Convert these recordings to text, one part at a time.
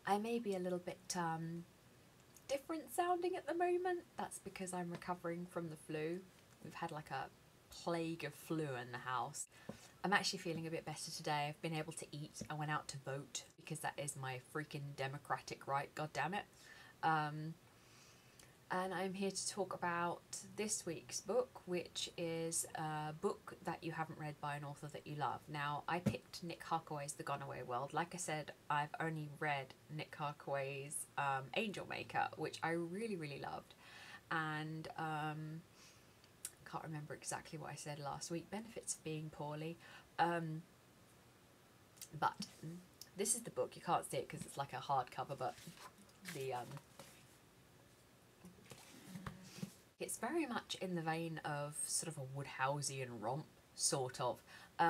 I may be a little bit different sounding at the moment. That's because I'm recovering from the flu. We've had like a plague of flu in the house. I'm actually feeling a bit better today. I've been able to eat. I went out to vote because that is my freaking democratic right, god damn it. And I'm here to talk about this week's book, which is a book that you haven't read by an author that you love. Now, I picked Nick Harkaway's The Gone Away World. Like I said, I've only read Nick Harkaway's Angel Maker, which I really, really loved. And can't remember exactly what I said last week. Benefits of being poorly. But this is the book. You can't see it because it's like a hardcover, but the it's very much in the vein of sort of a Woodhouseian romp, sort of.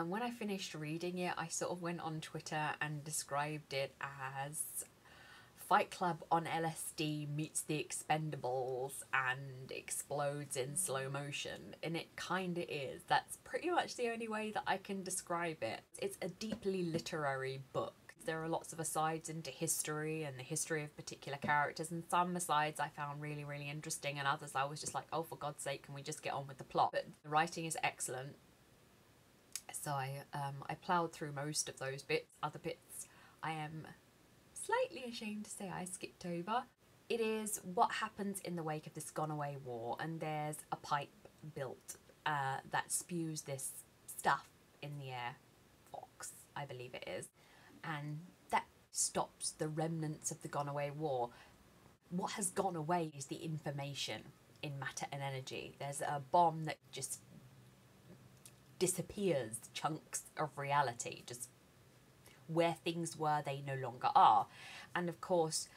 When I finished reading it, I sort of went on Twitter and described it as Fight Club on LSD meets The Expendables and explodes in slow motion, and it kinda is. That's pretty much the only way that I can describe it. It's a deeply literary book. There are lots of asides into history and the history of particular characters, and some asides I found really, really interesting, and others I was just like, oh, for God's sake, can we just get on with the plot? But the writing is excellent, so I ploughed through most of those bits. Other bits I am slightly ashamed to say I skipped over. It is what happens in the wake of this gone away war, and there's a pipe built that spews this stuff in the air, Fox, I believe it is. And that stops the remnants of the gone away war. What has gone away is the information in matter and energy. There's a bomb that just disappears chunks of reality, just where things were they no longer are. And of course,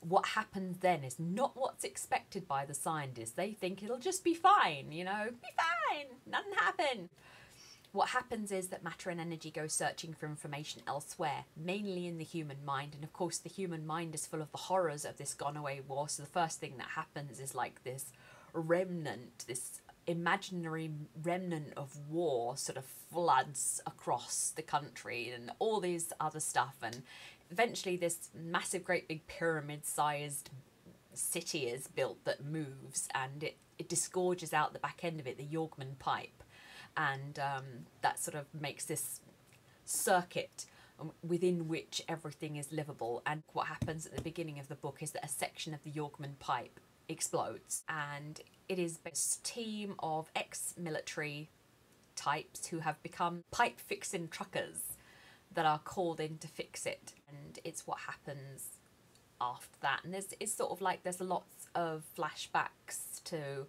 what happens then is not what's expected by the scientists. They think it'll just be fine, you know, be fine, nothing happened. What happens is that matter and energy go searching for information elsewhere, mainly in the human mind, and of course the human mind is full of the horrors of this gone away war, so the first thing that happens is like this remnant, this imaginary remnant of war sort of floods across the country and all these other stuff, and eventually this massive great big pyramid-sized city is built that moves, and it disgorges out the back end of it, the Yorkman pipe. And that sort of makes this circuit within which everything is livable. And what happens at the beginning of the book is that a section of the Yorkman pipe explodes. And it is this team of ex-military types who have become pipe-fixing truckers that are called in to fix it. And it's what happens after that. And it's sort of like there's lots of flashbacks to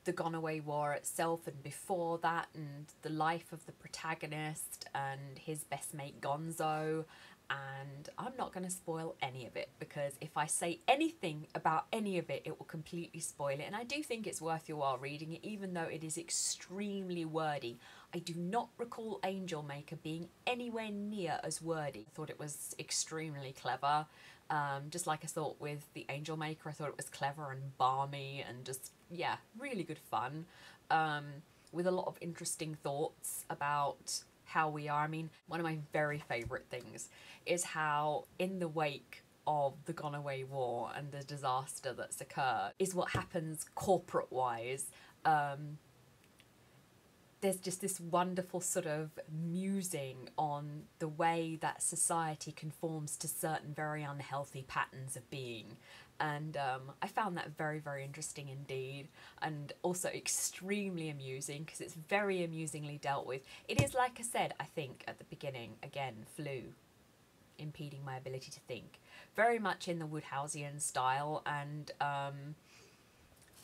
the gone away war itself and before that, and the life of the protagonist and his best mate Gonzo. And I'm not going to spoil any of it, because if I say anything about any of it, it will completely spoil it. And I do think it's worth your while reading it, even though it is extremely wordy. I do not recall Angel Maker being anywhere near as wordy. I thought it was extremely clever. Just like I thought with the Angel Maker, I thought it was clever and balmy and just, yeah, really good fun. With a lot of interesting thoughts about how we are. I mean, one of my very favourite things is how in the wake of the gone away war and the disaster that's occurred is what happens corporate wise. There's just this wonderful sort of musing on the way that society conforms to certain very unhealthy patterns of being. And I found that very, very interesting indeed, and also extremely amusing, because it's very amusingly dealt with. It is, like I said, I think at the beginning, again, flu, impeding my ability to think. Very much in the Woodhouseian style, and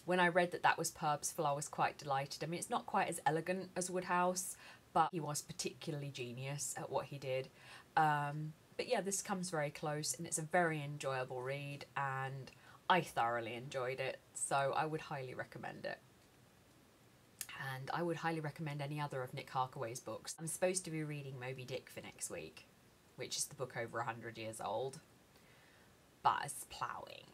when I read that that was purposeful, I was quite delighted. I mean, it's not quite as elegant as Woodhouse, but he was particularly genius at what he did. But yeah, this comes very close, and it's a very enjoyable read, and I thoroughly enjoyed it, so I would highly recommend it. And I would highly recommend any other of Nick Harkaway's books. I'm supposed to be reading Moby Dick for next week, which is the book over 100 years old, but it's ploughing,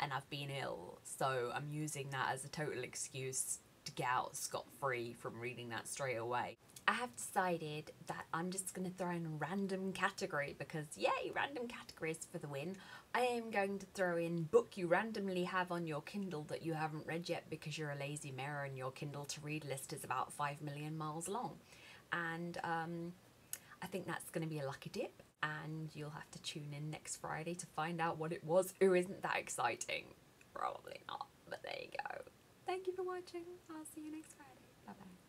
and I've been ill, so I'm using that as a total excuse to get out scot-free from reading that straight away. I have decided that I'm just going to throw in a random category because, yay, random categories for the win. I am going to throw in book you randomly have on your Kindle that you haven't read yet because you're a lazy mare and your Kindle to read list is about 5 million miles long. And I think that's going to be a lucky dip, and you'll have to tune in next Friday to find out what it was. Ooh, isn't that exciting? Probably not, but there you go. Thank you for watching. I'll see you next Friday. Bye bye.